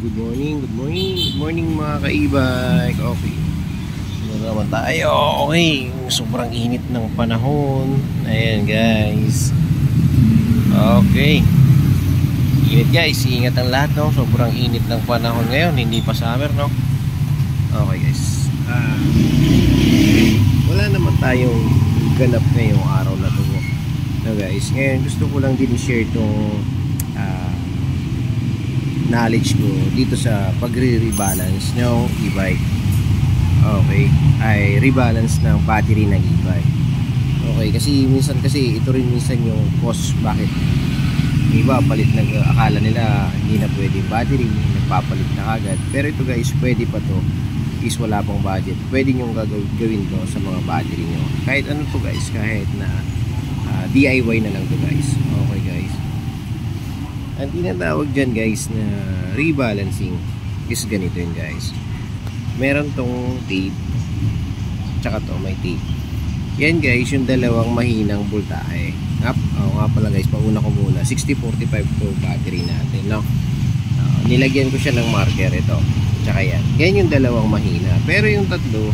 Good morning, good morning, good morning mga ka-e-bike. Okay, sunod naman tayo. Okay, sobrang init ng panahon. Ayan guys. Okay, init guys, ingat ang lahat, no? Sobrang init ng panahon ngayon, hindi pa summer, no? Okay guys, wala naman tayong ganap ngayong araw na to, no guys. Ngayon gusto ko lang din i-share itong knowledge ko dito sa pagre-rebalance ng e-bike. Okay, ay rebalance ng battery ng e-bike. Okay, kasi minsan ito rin minsan yung cause bakit iba palit, akala nila hindi na pwede yung battery, nagpapalit na kagad. Pero ito guys, pwede pa to, is wala pang budget, pwede nyo gawin to sa mga battery nyo. Kahit ano to guys, kahit na DIY na lang to guys. Okay guys, ang tinatawag dyan guys na rebalancing is ganito yun guys. Meron tong tape, tsaka to may tape. Yan guys yung dalawang mahinang voltahe. Nga pala guys, pauna ko muna 6045 to battery natin, no? Nilagyan ko siya ng marker ito, tsaka yan yung dalawang mahina. Pero yung tatlo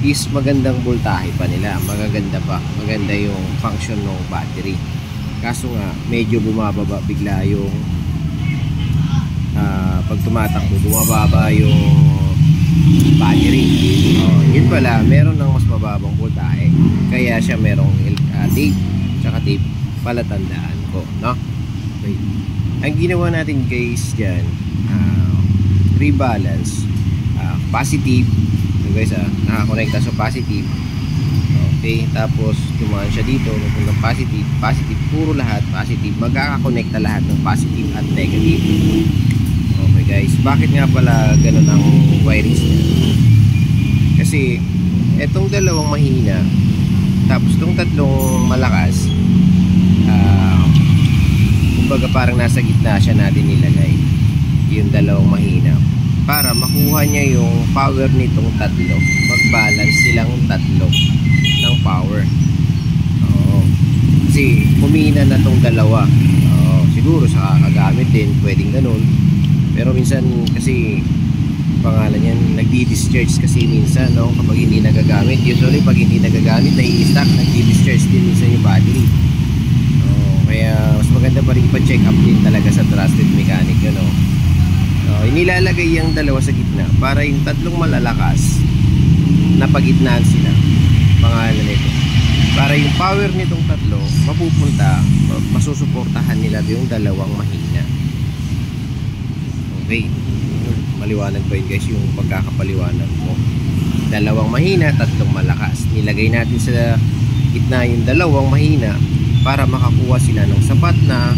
is magandang voltahe pa nila, magaganda pa, maganda yung function ng battery. Kaso nga medyo bumababa bigla yung pag tumatakbo, bumababa yung battery. Yun pala, meron ng mas mababang voltahe, kaya siya merong tape, tsaka tape palatandaan ko, no? Okay. Ang ginawa natin guys dyan, rebalance, positive. So guys, nakakonekta sa positive. Okay, tapos dumaan siya dito, magpunang positive, positive, puro lahat positive, magkakakonekta lahat ng positive at negative. Okay guys, bakit nga pala ganun ang wirings niya? Kasi etong dalawang mahina, tapos itong tatlong malakas, kumbaga parang nasa gitna siya natin nilagay yung dalawang mahina para makuha niya yung power nitong tatlo, mag-balance silang tatlo ng power. Kasi humina na tong dalawa. Siguro sa kakagamit din pwedeng ganun, pero minsan kasi pangalan yan, nagdi-discharge kasi minsan, no, kapag hindi nagagamit. Usually pag hindi nagagamit, nai-stack, nagdi-discharge din minsan yung battery. Kaya mas maganda pa rin ipa-check up din talaga sa trusted mechanic yun, no? Inilalagay yung dalawa sa gitna para yung tatlong malalakas na pagitnaan sila, pangalan nito, para yung power nitong tatlo mapupunta, masusuportahan nila yung dalawang mahina. Okay, maliwanag ba yun guys yung pagkakapaliwanag mo? Dalawang mahina, tatlong malakas, nilagay natin sa gitna yung dalawang mahina para makakuha sila ng sapat na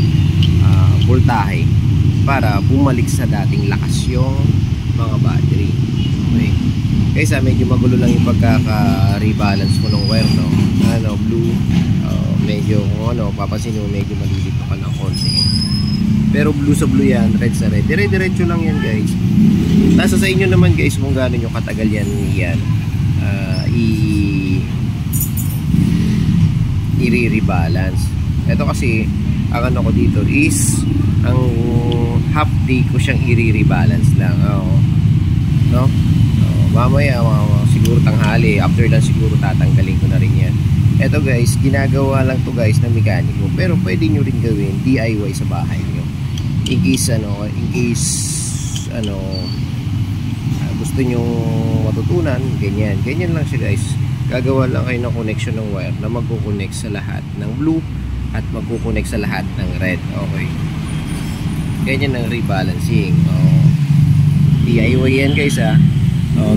voltahe para bumalik sa dating lakas yung mga battery. Okay, kaysa medyo magulo lang yung pagkaka-rebalance mo ng wire, no? Blue, medyo papansin mo medyo malilito ka ng konti. Pero blue sa blue yan, red sa red, dire-diretso lang yan guys. Nasa sa inyo naman guys kung gaano nyo katagal yan i-rebalance. Ito kasi ang ano ko dito is ang half day ko siyang i-rebalance lang, no? Mamaya siguro tanghali, after lang siguro tatanggalin ko na rin yan. Ito guys, ginagawa lang to guys ng mekaniko, pero pwede nyo rin gawin DIY sa bahay nyo in case gusto nyo matutunan. Ganyan lang siya guys. Gagawa lang kayo ng connection ng wire na magkukonect sa lahat ng blue at magkukonect sa lahat ng red. Okay, ganyan ang rebalancing. DIY yan guys,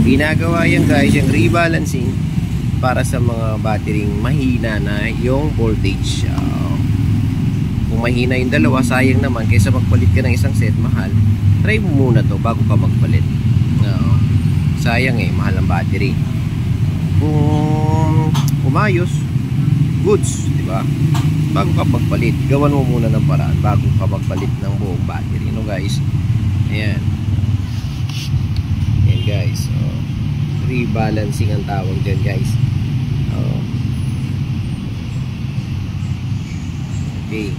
ginagawa yan guys, yung rebalancing para sa mga batterying mahina na yung voltage. Kung mahina yung dalawa, sayang naman, kaysa magpalit ka ng isang set, mahal. Try mo muna to bago ka magpalit. Sayang mahal ang battery. Kung umayos, goods, diba? Bago ka magpalit, gawan mo muna ng paraan bago ka magpalit ng buong battery, no guys? Ayan guys, rebalancing ang tawag dyan guys. Okay,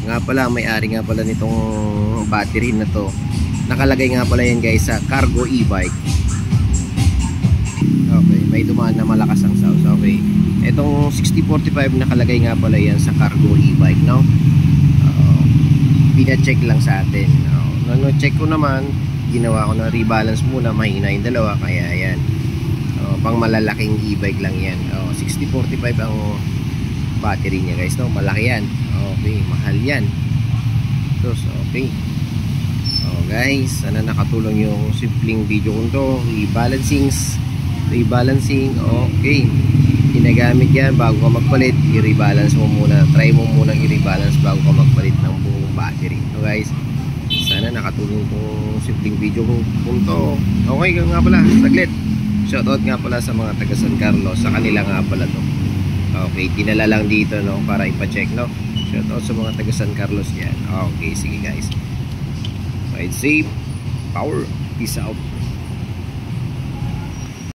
Nga pala, may-ari nga pala nitong battery na to. Nakalagay nga pala yan guys sa cargo e-bike. Okay, may dumaan na malakas ang sound. Okay, itong 6045 nakalagay nga pala yan sa cargo e-bike, no? Pina-check lang sa atin. Nung check ko naman, ginawa ko na rebalance muna, mahina yung dalawa, kaya yan. Pang malalaking e-bike lang yan. 6045 ang battery niya guys, no? Malaki yan. Okay, mahal yan. So, okay. Guys, sana nakatulong yung simpleng video ko to. Rebalancing, okay. Ginagamit yan bago ka magpalit, i-rebalance mo muna. Try mo muna i-rebalance bago ka magpalit ng buong battery. So guys, sana nakatulong itong simpleng video ko to. Okay, nga pala, saglit. Shoutout nga pala sa mga taga San Carlos, sa kanila nga pala to. Okay, dinala lang dito, no, para ipa-check, no. Shoutout sa mga taga San Carlos yan. Okay, sige guys. Ride safe, power, peace out.